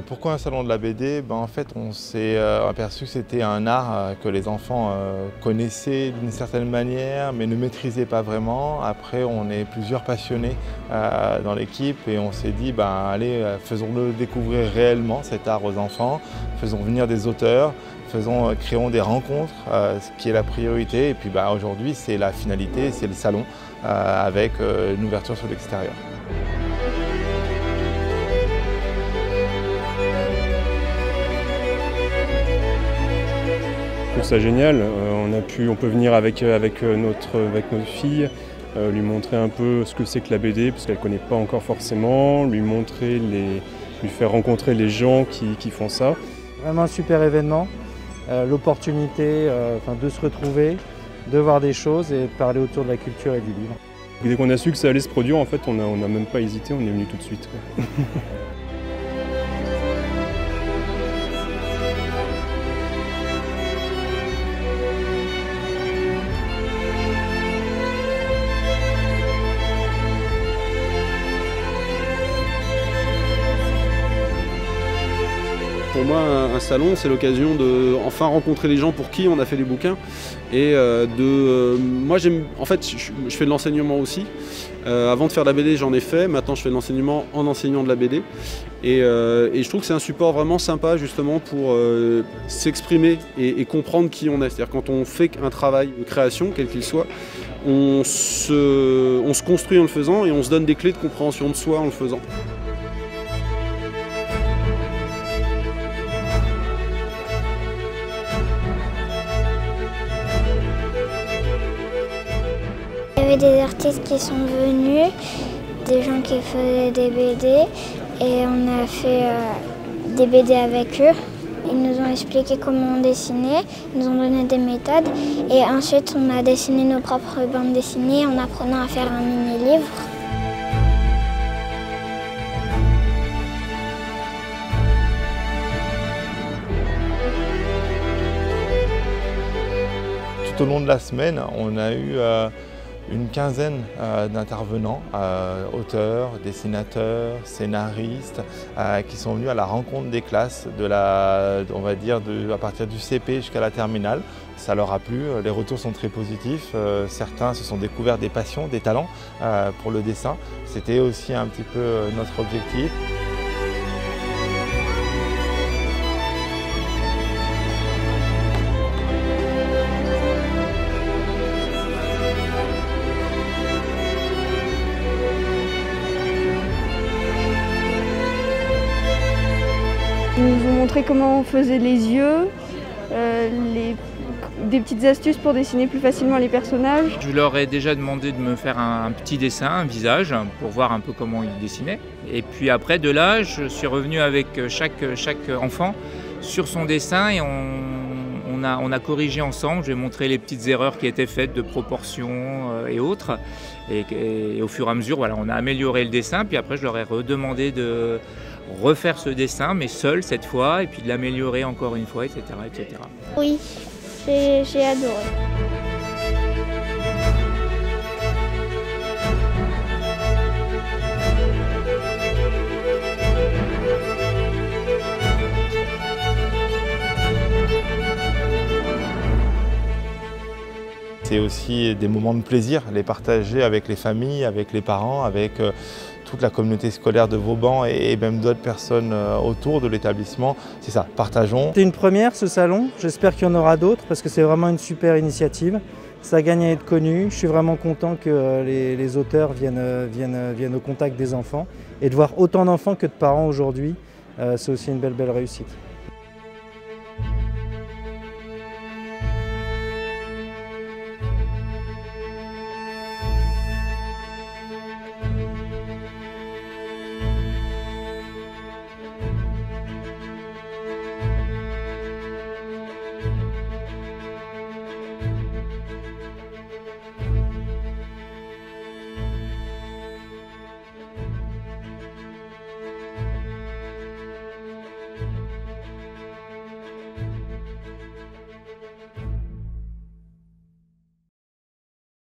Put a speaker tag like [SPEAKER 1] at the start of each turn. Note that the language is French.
[SPEAKER 1] Pourquoi un salon de la BD? En fait, on s'est aperçu que c'était un art que les enfants connaissaient d'une certaine manière, mais ne maîtrisaient pas vraiment. Après, on est plusieurs passionnés dans l'équipe et on s'est dit, allez, faisons-le découvrir réellement cet art aux enfants, faisons venir des auteurs, créons des rencontres, ce qui est la priorité. Et puis aujourd'hui, c'est la finalité, c'est le salon avec une ouverture sur l'extérieur.
[SPEAKER 2] Je trouve ça génial, on peut venir avec notre fille, lui montrer un peu ce que c'est que la BD, parce qu'elle ne connaît pas encore forcément, lui faire rencontrer les gens qui font ça.
[SPEAKER 3] Vraiment un super événement, l'opportunité de se retrouver, de voir des choses et de parler autour de la culture et du livre.
[SPEAKER 2] Dès qu'on a su que ça allait se produire, en fait, on n'a même pas hésité, on est venu tout de suite.
[SPEAKER 4] Pour moi, un salon, c'est l'occasion de enfin rencontrer les gens pour qui on a fait les bouquins. Et moi, en fait, je fais de l'enseignement aussi. Avant de faire de la BD, j'en ai fait. Maintenant, je fais de l'enseignement en enseignant de la BD. Et je trouve que c'est un support vraiment sympa, justement, pour s'exprimer et comprendre qui on est. C'est-à-dire quand on fait un travail de création, quel qu'il soit, on se construit en le faisant et on se donne des clés de compréhension de soi en le faisant.
[SPEAKER 5] Il y avait des artistes qui sont venus, des gens qui faisaient des BD et on a fait des BD avec eux. Ils nous ont expliqué comment on dessinait, ils nous ont donné des méthodes et ensuite on a dessiné nos propres bandes dessinées en apprenant à faire un mini-livre.
[SPEAKER 1] Tout au long de la semaine, on a eu une quinzaine d'intervenants, auteurs, dessinateurs, scénaristes, qui sont venus à la rencontre des classes, on va dire à partir du CP jusqu'à la terminale. Ça leur a plu, les retours sont très positifs. Certains se sont découverts des passions, des talents pour le dessin. C'était aussi un petit peu notre objectif.
[SPEAKER 6] Ils nous ont montré comment on faisait les yeux, des petites astuces pour dessiner plus facilement les personnages.
[SPEAKER 7] Je leur ai déjà demandé de me faire un petit dessin, un visage, pour voir un peu comment ils dessinaient. Et puis après, de là, je suis revenu avec chaque enfant sur son dessin et on a corrigé ensemble. Je vais montrer les petites erreurs qui étaient faites de proportions et autres. Et au fur et à mesure, voilà, on a amélioré le dessin. Puis après, je leur ai redemandé de refaire ce dessin, mais seul cette fois, et puis de l'améliorer encore une fois, etc. etc.
[SPEAKER 5] Oui, j'ai adoré.
[SPEAKER 1] C'est aussi des moments de plaisir, les partager avec les familles, avec les parents, avec toute la communauté scolaire de Vauban et même d'autres personnes autour de l'établissement. C'est ça, partageons.
[SPEAKER 3] C'est une première ce salon, j'espère qu'il y en aura d'autres parce que c'est vraiment une super initiative. Ça gagne à être connu, je suis vraiment content que les auteurs viennent au contact des enfants et de voir autant d'enfants que de parents aujourd'hui, c'est aussi une belle réussite.